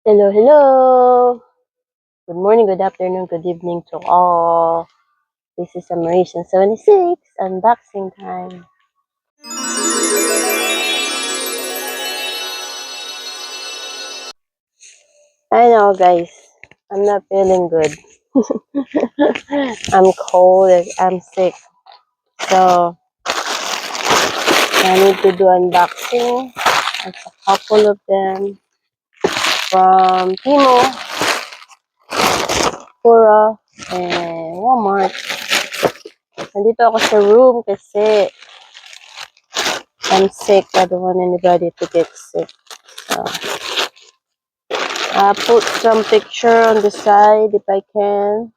Hello, hello. Good morning, good afternoon, good evening to all. This is Amaration 76 unboxing time. I know, guys, I'm not feeling good. I'm cold, I'm sick. So, I need to do unboxing. There's a couple of them from Timo, Pura, and Walmart. Nandito ako sa room kasi I'm sick. I don't want anybody to get sick. So, I put some picture on the side if I can.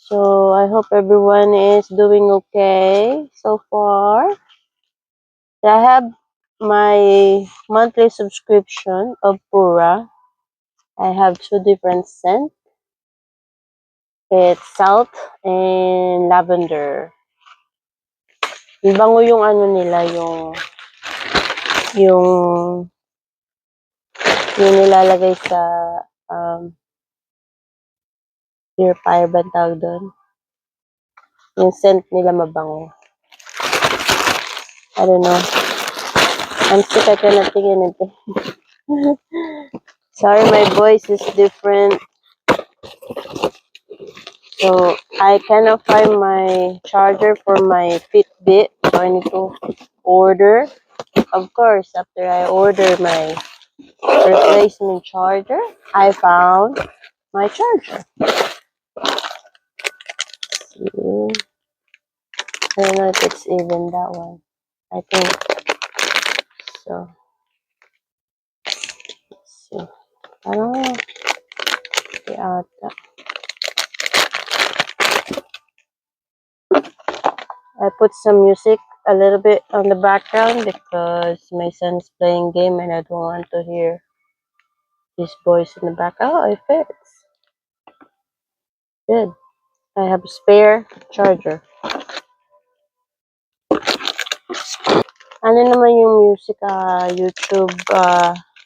So I hope everyone is doing okay so far. I have my monthly subscription of Pura. I have two different scents. It's salt and lavender. Bango yung ano nila, yung nilalagay sa purifier ba tawag doon? Yung scent nila mabango. I don't know. I'm sick, I cannot take anything. Sorry, my voice is different. So, I cannot find my charger for my Fitbit. So, I need to order. Of course, after I order my replacement charger, I found my charger. See? I don't know if it's even that one. I think so. Let's see. I don't know. I put some music a little bit on the background because my son's playing game and I don't want to hear his voice in the back. Oh, it fits. Good. I have a spare charger. Ano naman yung music, YouTube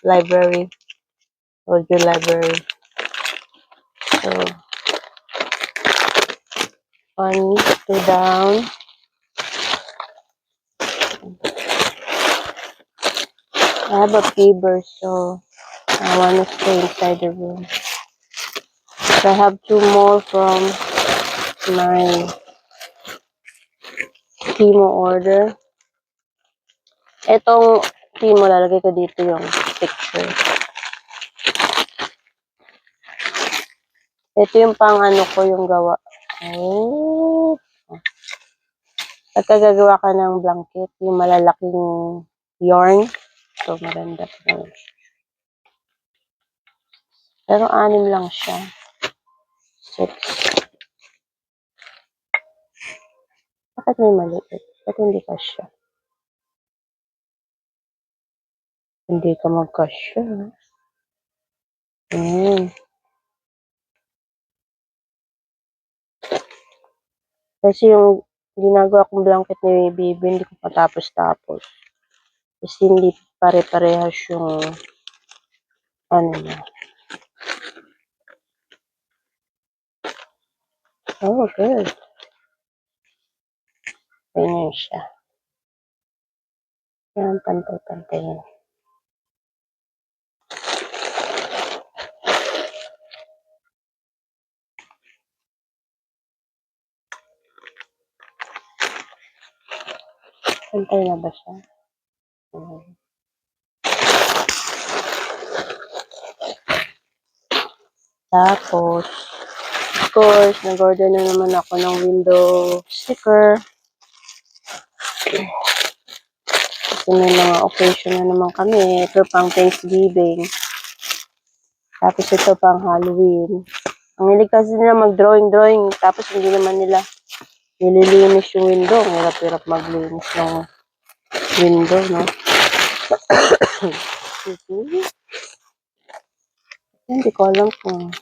library, audio library. So, 1, 2 down. I have a fever, so I want to stay inside the room. So I have 2 more from my Timo order. Etong Timo, lalagay ko dito yung picture. Ito yung pang ano ko yung gawa. Oh. Pagka gagawa ka ng blanket, yung malalaking yarn. So, maganda pa naman siya. Pero 6 lang siya. 6. Bakit may maliit? Bakit hindi kasya? Hindi ka magkasya. Kasi yung ginagawa kong blanket ni Baby, hindi ko patapos-tapos. Kasi hindi pare-parehas yung ano niya. Oh, good. Ganyan siya. Yan, pantay-pantay yan. Pantay na ba siya? Tapos, of course, nag-order na naman ako ng window sticker. Kasi may mga occasion na naman kami. Ito pang Thanksgiving. Tapos ito pang Halloween. Ang hilig kasi nila mag-drawing. Tapos hindi naman nila nililinis yung window. Ang hirap-hirap maglinis ng window, no? Hindi ko alam kung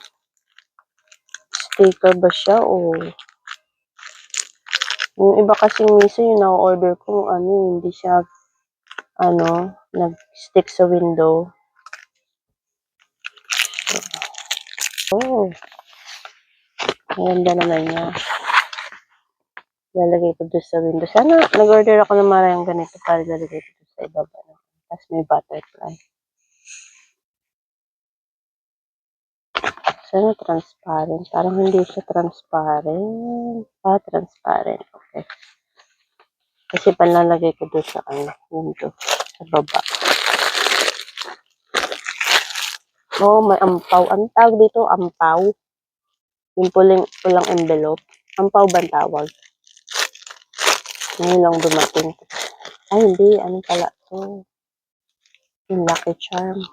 sticker ba siya o yung iba kasing minsan yung na-order ko hindi siya nag-stick sa window. Oh, maganda naman niya. Lalagay ko doon sa window. Sana nag-order ako ng marang ganito para lalagay ko doon sa ibaba. Tapos may butterfly. Sana transparent. Parang hindi siya transparent. Ah, transparent. Okay. Kasi panlalagay ko doon sa window. Sa baba. Oh, may ampaw. Ang tawag dito, ampaw. Yung pulang envelope. Ampaw ba ang tawag? Ngayon lang dumating. Ay, hindi. Ano pala to? Yung Lucky Charm.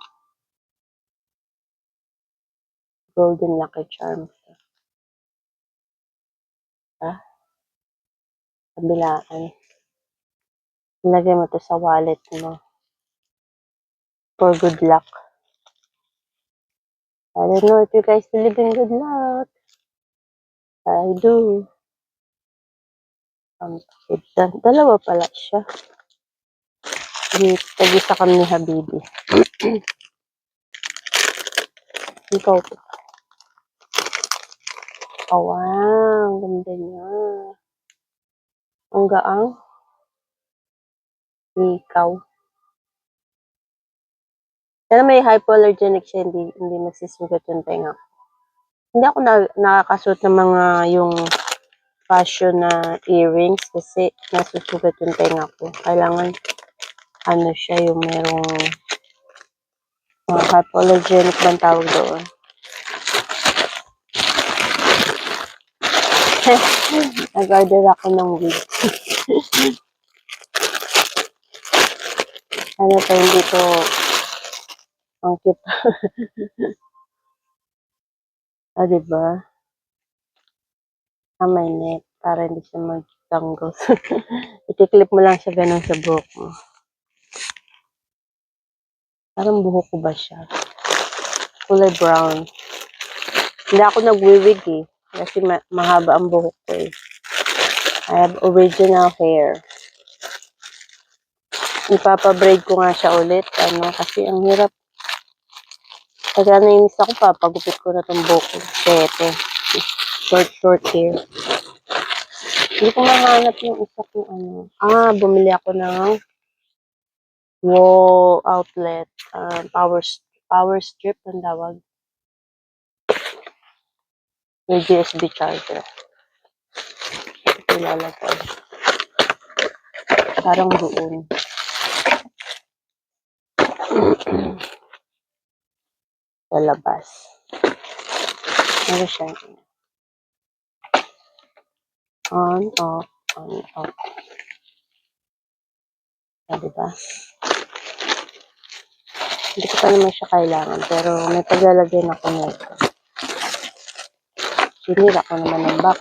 Golden Lucky Charm. Ah, kabilaan. Ilagay mo to sa wallet mo. For good luck. I don't know if you guys believe in good luck. I do. Dalawa pala siya. Tag-isa kami ni Habibi. Ikaw po. Oh, wow. Ganda niya. Ang gaang. Ikaw. Pero may hypoallergenic siya. Hindi magsisugat yung tenga. Hindi ako nakakasuot ng mga yung fashion na earrings kasi nasusugat yung tenga ko. Kailangan ano siya yung merong hypoallergenic bang tawag doon. Nag-order ako ng wig. Ano to, hindi to ang cute. Ah, diba? May net para hindi siya mag-tanggos. Itiklip mo lang siya ganun sa buhok mo. Parang buhok ko ba siya? Kulay brown. Hindi ako nagwiwig eh. Kasi mahaba ang buhok ko eh. I have original hair. Ipapabraid ko nga siya ulit. Kasi ang hirap. Kasi nainis ako, papagupit ko na itong buhok ko. Sete. Short hair. Hindi ko mahanap yung isa kong bumili ako ng wall outlet. Power strip ang tawag. May USB charger. Ito ilalagay. Parang doon. Sa labas. Ano siya? On, off, on, off. Diba? Hindi ko pa naman siya kailangan. Pero may paglalagay na ako nito. Sinira ko naman ang box.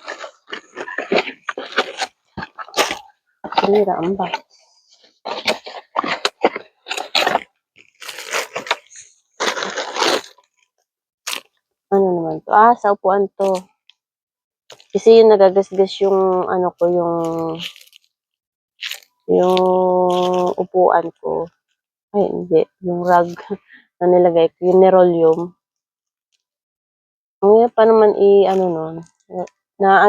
Sinira ang box. Ano naman to? Sa upuan to. Kasi yung nagagasgas yung yung upuan ko. Ay, hindi. Yung rug na nilagay ko. Yung nerolium. Ang hirap pa naman nun.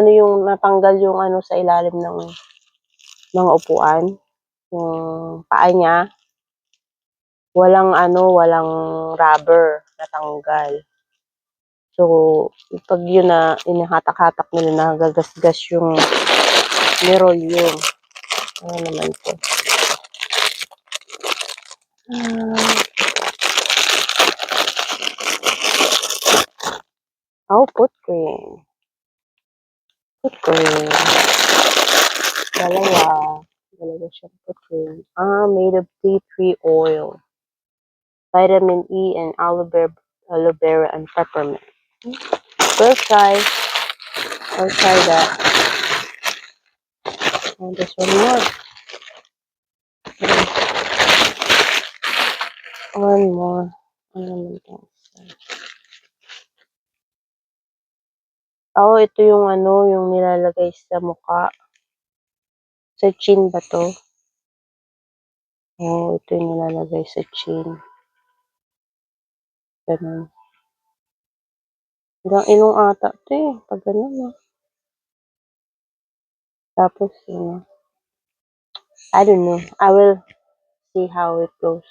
Yung natanggal yung sa ilalim ng mga upuan. Yung paa niya. Walang rubber natanggal. So, pag yun na inahatak-hatak nila, nagagasgas yung nerolium. Ano naman to? Foot cream. Foot cream. Dalawa siyang foot cream. Made of tea tree oil. Vitamin E and aloe vera and peppermint. We'll try that. And there's one more. One more. Ano naman to? Ito yung yung nilalagay sa mukha. Sa chin ba to? Ito yung nilalagay sa chin. Ganun. Hanggang ilong ata 'to, eh, 'pag gano'n, ah. Tapos I don't know, I will see how it goes.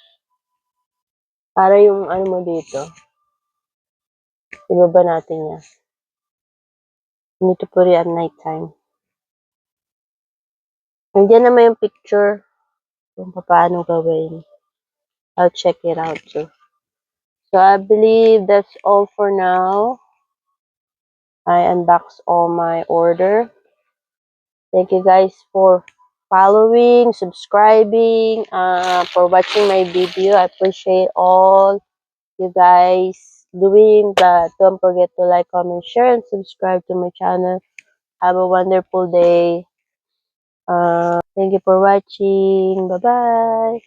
Para yung ano mo dito, ibaba natin 'yan. You need to put it at nighttime. Nandiyan naman yung picture kung papaano gawin. I'll check it out too. So I believe that's all for now. I unboxed all my order. Thank you guys for following, subscribing, for watching my video. I appreciate all you guys doing that. Don't forget to like, comment, share, and subscribe to my channel. Have a wonderful day. Thank you for watching. Bye bye.